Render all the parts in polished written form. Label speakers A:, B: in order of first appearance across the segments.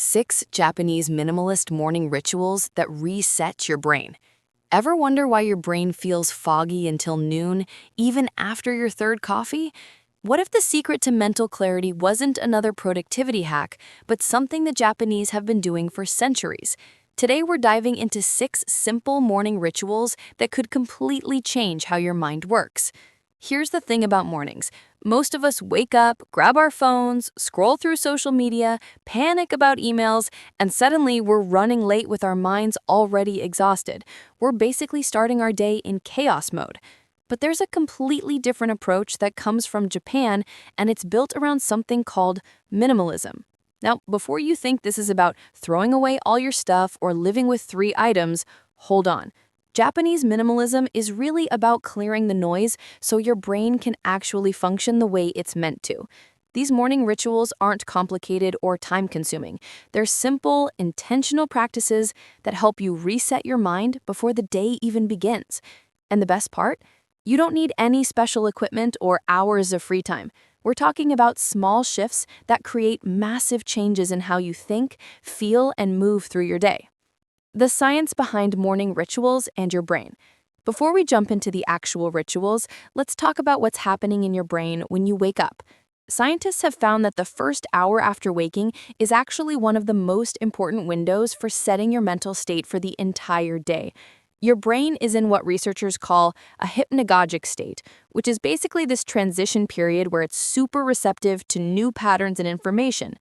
A: 6 Japanese minimalist morning rituals that reset your brain. Ever wonder why your brain feels foggy until noon, even after your third coffee? What if the secret to mental clarity wasn't another productivity hack, but something the Japanese have been doing for centuries? Today we're diving into 6 simple morning rituals that could completely change how your mind works. Here's the thing about mornings. Most of us wake up, grab our phones, scroll through social media, panic about emails, and suddenly we're running late with our minds already exhausted. We're basically starting our day in chaos mode. But there's a completely different approach that comes from Japan, and it's built around something called minimalism. Now, before you think this is about throwing away all your stuff or living with 3 items, hold on. Japanese minimalism is really about clearing the noise so your brain can actually function the way it's meant to. These morning rituals aren't complicated or time-consuming. They're simple, intentional practices that help you reset your mind before the day even begins. And the best part? You don't need any special equipment or hours of free time. We're talking about small shifts that create massive changes in how you think, feel, and move through your day. The science behind morning rituals and your brain. Before we jump into the actual rituals, let's talk about what's happening in your brain when you wake up. Scientists have found that the first hour after waking is actually one of the most important windows for setting your mental state for the entire day. Your brain is in what researchers call a hypnagogic state, which is basically this transition period where it's super receptive to new patterns and information.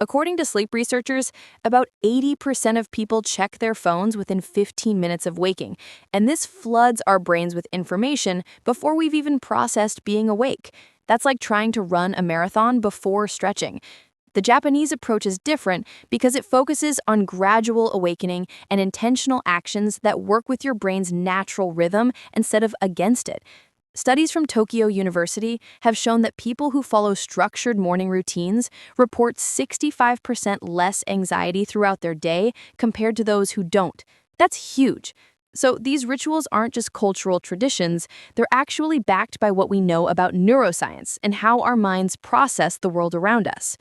A: According to sleep researchers, about 80% of people check their phones within 15 minutes of waking, and this floods our brains with information before we've even processed being awake. That's like trying to run a marathon before stretching. The Japanese approach is different because it focuses on gradual awakening and intentional actions that work with your brain's natural rhythm instead of against it. Studies from Tokyo University have shown that people who follow structured morning routines report 65% less anxiety throughout their day compared to those who don't. That's huge. So these rituals aren't just cultural traditions, they're actually backed by what we know about neuroscience and how our minds process the world around us.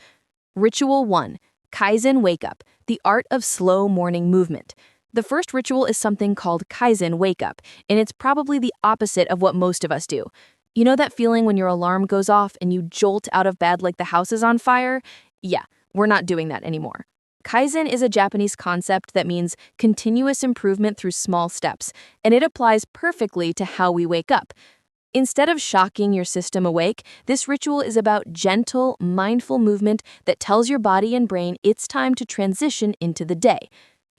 A: Ritual 1. Kaizen Wake Up, the art of slow morning movement. The first ritual is something called Kaizen Wake Up, and it's probably the opposite of what most of us do. You know that feeling when your alarm goes off and you jolt out of bed like the house is on fire? Yeah, we're not doing that anymore. Kaizen is a Japanese concept that means continuous improvement through small steps, and it applies perfectly to how we wake up. Instead of shocking your system awake, this ritual is about gentle, mindful movement that tells your body and brain it's time to transition into the day.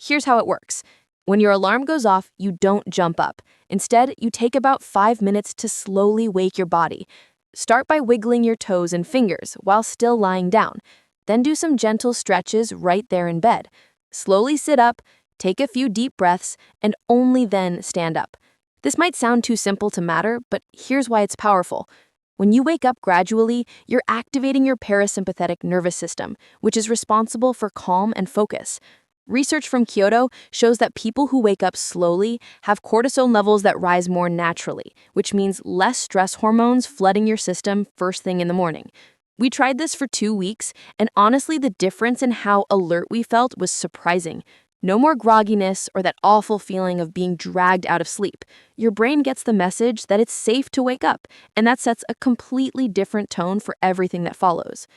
A: Here's how it works. When your alarm goes off, you don't jump up. Instead, you take about 5 minutes to slowly wake your body. Start by wiggling your toes and fingers while still lying down. Then do some gentle stretches right there in bed. Slowly sit up, take a few deep breaths, and only then stand up. This might sound too simple to matter, but here's why it's powerful. When you wake up gradually, you're activating your parasympathetic nervous system, which is responsible for calm and focus. Research from Kyoto shows that people who wake up slowly have cortisol levels that rise more naturally, which means less stress hormones flooding your system first thing in the morning. We tried this for 2 weeks, and honestly, the difference in how alert we felt was surprising. No more grogginess or that awful feeling of being dragged out of sleep. Your brain gets the message that it's safe to wake up, and that sets a completely different tone for everything that follows.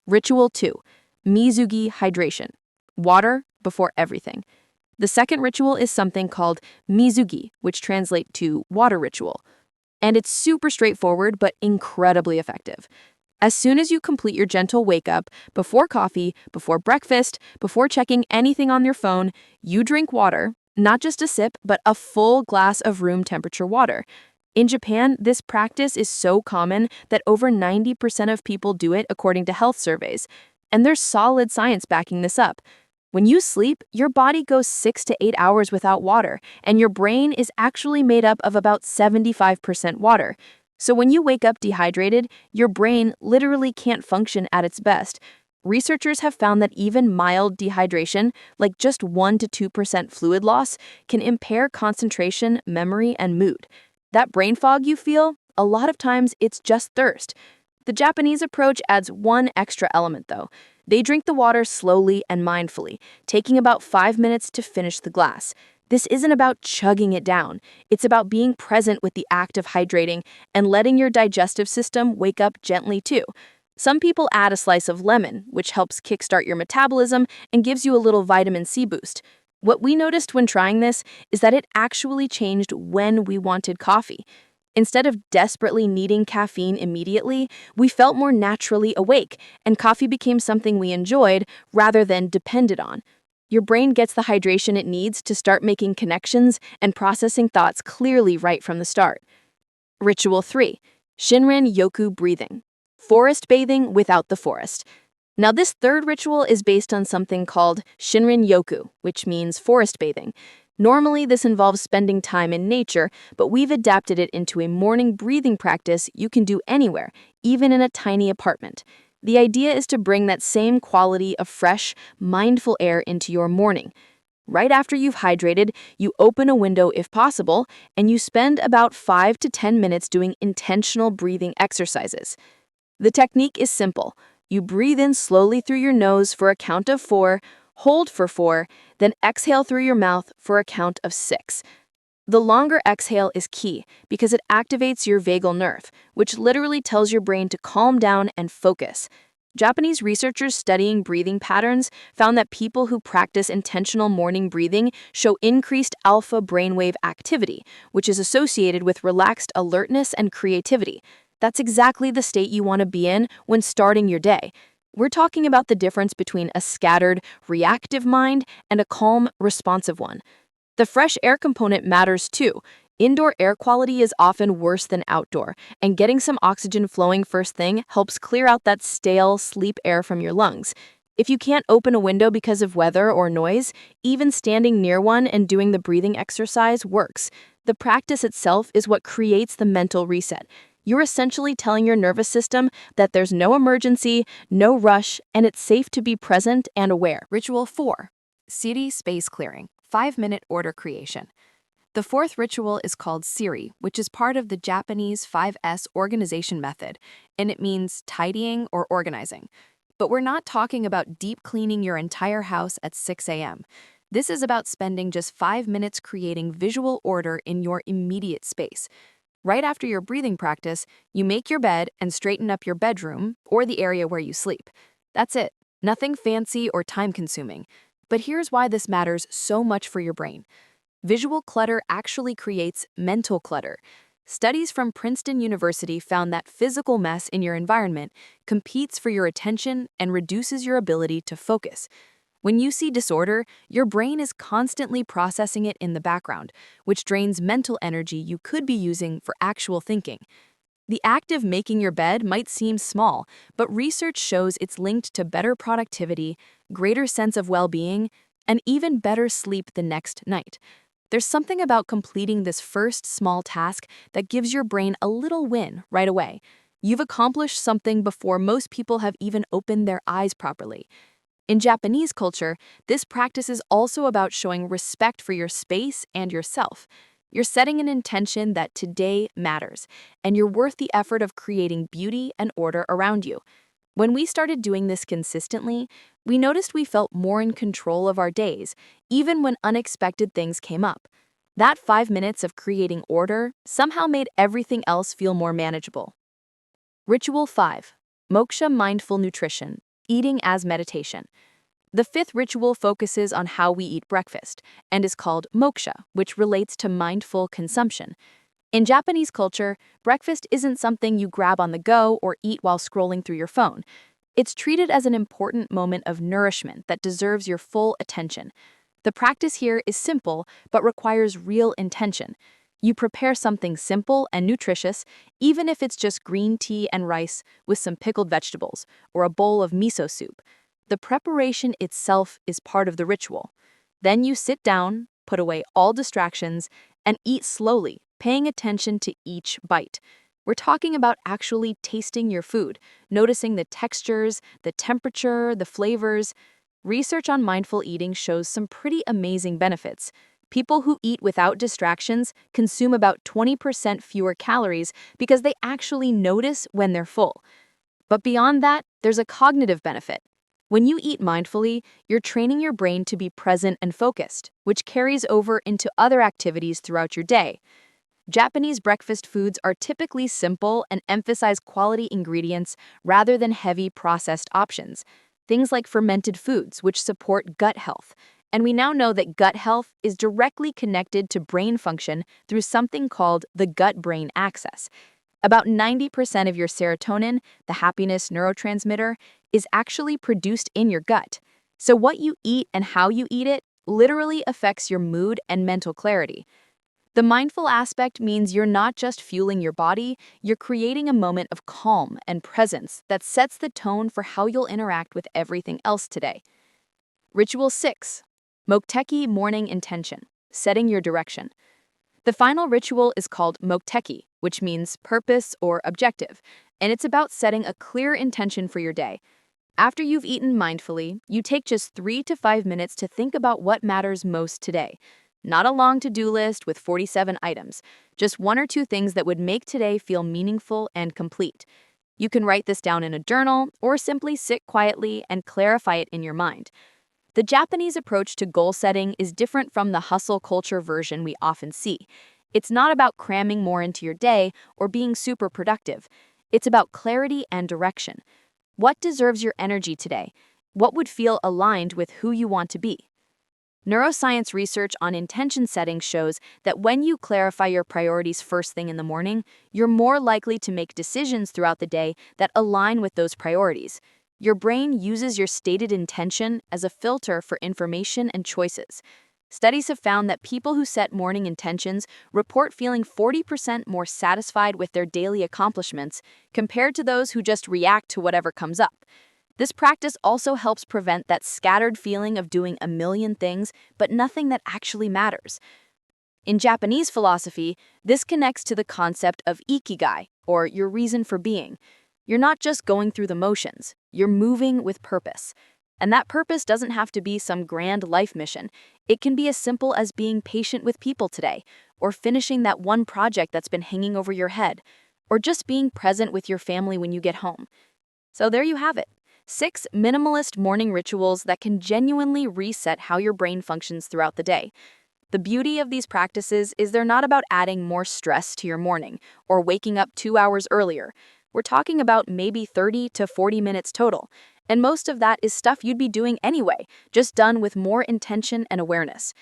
A: Ritual 2. Mizugi Hydration. Water before everything. The second ritual is something called mizugi, which translates to water ritual. And it's super straightforward but incredibly effective. As soon as you complete your gentle wake-up, before coffee, before breakfast, before checking anything on your phone, you drink water, not just a sip, but a full glass of room temperature water. In Japan, this practice is so common that over 90% of people do it according to health surveys. And there's solid science backing this up. When you sleep, your body goes 6 to 8 hours without water, and your brain is actually made up of about 75% water. So when you wake up dehydrated, your brain literally can't function at its best. Researchers have found that even mild dehydration, like just 1 to 2% fluid loss, can impair concentration, memory, and mood. That brain fog you feel, a lot of times it's just thirst. The Japanese approach adds one extra element, though.
B: They drink the water slowly and mindfully, taking about 5 minutes to finish the glass. This isn't about chugging it down. It's about being present with the act of hydrating and letting your digestive system wake up gently too. Some people add a slice of lemon, which helps kickstart your metabolism and gives you a little vitamin C boost. What we noticed when trying this is that it actually changed when we wanted coffee. Instead of desperately needing caffeine immediately, we felt more naturally awake, and coffee became something we enjoyed rather than depended on. Your brain gets the hydration it needs to start making connections and processing thoughts clearly right from the start. Ritual 3. Shinrin Yoku breathing. Forest bathing without the forest. Now, this third ritual is based on something called Shinrin Yoku, which means forest bathing. Normally, this involves spending time in nature, but we've adapted it into a morning breathing practice you can do anywhere, even in a tiny apartment. The idea is to bring that same quality of fresh, mindful air into your morning. Right after you've hydrated, you open a window if possible, and you spend about 5 to 10 minutes doing intentional breathing exercises. The technique is simple. You breathe in slowly through your nose for a count of 4, hold for 4, then exhale through your mouth for a count of 6. The longer exhale is key because it activates your vagal nerve, which literally tells your brain to calm down and focus. Japanese researchers studying breathing patterns found that people who practice intentional morning breathing show increased alpha brainwave activity, which is associated with relaxed alertness and creativity. That's exactly the state you want to be in when starting your day. We're talking about the difference between a scattered, reactive mind and a calm, responsive one. The fresh air component matters too. Indoor air quality is often worse than outdoor, and getting some oxygen flowing first thing helps clear out that stale, sleep air from your lungs. If you can't open a window because of weather or noise, even standing near one and doing the breathing exercise works. The practice itself is what creates the mental reset. You're essentially telling your nervous system that there's no emergency, no rush, and it's safe to be present and aware.
A: Ritual 4. Siri space clearing, 5-minute order creation. The fourth ritual is called Siri, which is part of the Japanese 5S organization method, and it means tidying or organizing. But we're not talking about deep cleaning your entire house at 6 a.m. This is about spending just 5 minutes creating visual order in your immediate space. Right after your breathing practice, you make your bed and straighten up your bedroom or the area where you sleep. That's it. Nothing fancy or time-consuming. But here's why this matters so much for your brain. Visual clutter actually creates mental clutter. Studies from Princeton University found that physical mess in your environment competes for your attention and reduces your ability to focus. When you see disorder, your brain is constantly processing it in the background, which drains mental energy you could be using for actual thinking. The act of making your bed might seem small, but research shows it's linked to better productivity, greater sense of well-being, and even better sleep the next night. There's something about completing this first small task that gives your brain a little win right away. You've accomplished something before most people have even opened their eyes properly. In Japanese culture, this practice is also about showing respect for your space and yourself. You're setting an intention that today matters, and you're worth the effort of creating beauty and order around you. When we started doing this consistently, we noticed we felt more in control of our days, even when unexpected things came up. That 5 minutes of creating order somehow made everything else feel more manageable. Ritual 5. Moksha Mindful Nutrition, Eating as Meditation. The fifth ritual focuses on how we eat breakfast and is called moksha, which relates to mindful consumption. In Japanese culture, breakfast isn't something you grab on the go or eat while scrolling through your phone. It's treated as an important moment of nourishment that deserves your full attention. The practice here is simple but requires real intention. You prepare something simple and nutritious, even if it's just green tea and rice with some pickled vegetables or a bowl of miso soup. The preparation itself is part of the ritual. Then you sit down, put away all distractions, and eat slowly, paying attention to each bite. We're talking about actually tasting your food, noticing the textures, the temperature, the flavors. Research on mindful eating shows some pretty amazing benefits. People who eat without distractions consume about 20% fewer calories because they actually notice when they're full. But beyond that, there's a cognitive benefit.
B: When you eat mindfully, you're training your brain to be present and focused, which carries over into other activities throughout your day. Japanese breakfast foods are typically simple and emphasize quality ingredients rather than heavy processed options. Things like fermented foods, which support gut health. And we now know that gut health is directly connected to brain function through something called the gut-brain axis. About 90% of your serotonin, the happiness neurotransmitter, is actually produced in your gut. So what you eat and how you eat it literally affects your mood and mental clarity. The mindful aspect means you're not just fueling your body, you're creating a moment of calm and presence that sets the tone for how you'll interact with everything else today. Ritual 6. Mokteki Morning Intention, setting your direction. The final ritual is called mokteki, which means purpose or objective, and it's about setting a clear intention for your day. After you've eaten mindfully, you take just 3 to 5 minutes to think about what matters most today. Not a long to-do list with 47 items, just 1 or 2 things that would make today feel meaningful and complete. You can write this down in a journal or simply sit quietly and clarify it in your mind. The Japanese approach to goal setting is different from the hustle culture version we often see. It's not about cramming more into your day or being super productive. It's about clarity and direction. What deserves your energy today? What would feel aligned with who you want to be? Neuroscience research on intention setting shows that when you clarify your priorities first thing in the morning, you're more likely to make decisions throughout the day that align with those priorities. Your brain uses your stated intention as a filter for information and choices. Studies have found that people who set morning intentions report feeling 40% more satisfied with their daily accomplishments compared to those who just react to whatever comes up. This practice also helps prevent that scattered feeling of doing a million things, but nothing that actually matters. In Japanese philosophy, this connects to the concept of ikigai, or your reason for being. You're not just going through the motions, you're moving with purpose. And that purpose doesn't have to be some grand life mission. It can be as simple as being patient with people today, or finishing that one project that's been hanging over your head, or just being present with your family when you get home. So there you have it. 6 minimalist morning rituals that can genuinely reset how your brain functions throughout the day. The beauty of these practices is they're not about adding more stress to your morning or waking up 2 hours earlier. We're talking about maybe 30 to 40 minutes total, and most of that is stuff you'd be doing anyway, just done with more intention and awareness.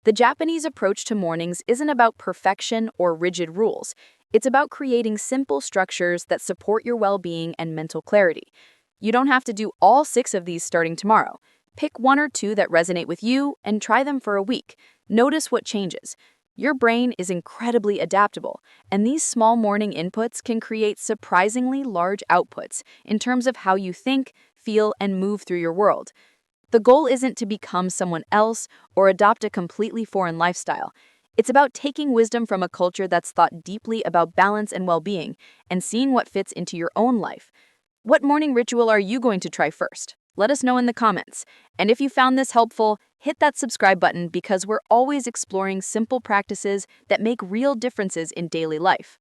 B: The Japanese approach to mornings isn't about perfection or rigid rules. It's about creating simple structures that support your well-being and mental clarity. You don't have to do all 6 of these starting tomorrow. Pick 1 or 2 that resonate with you and try them for a week. Notice what changes. Your brain is incredibly adaptable, and these small morning inputs can create surprisingly large outputs in terms of how you think, feel, and move through your world. The goal isn't to become someone else or adopt a completely foreign lifestyle. It's about taking wisdom from a culture that's thought deeply about balance and well-being and seeing what fits into your own life. What morning ritual are you going to try first? Let us know in the comments. And if you found this helpful, hit that subscribe button because we're always exploring simple practices that make real differences in daily life.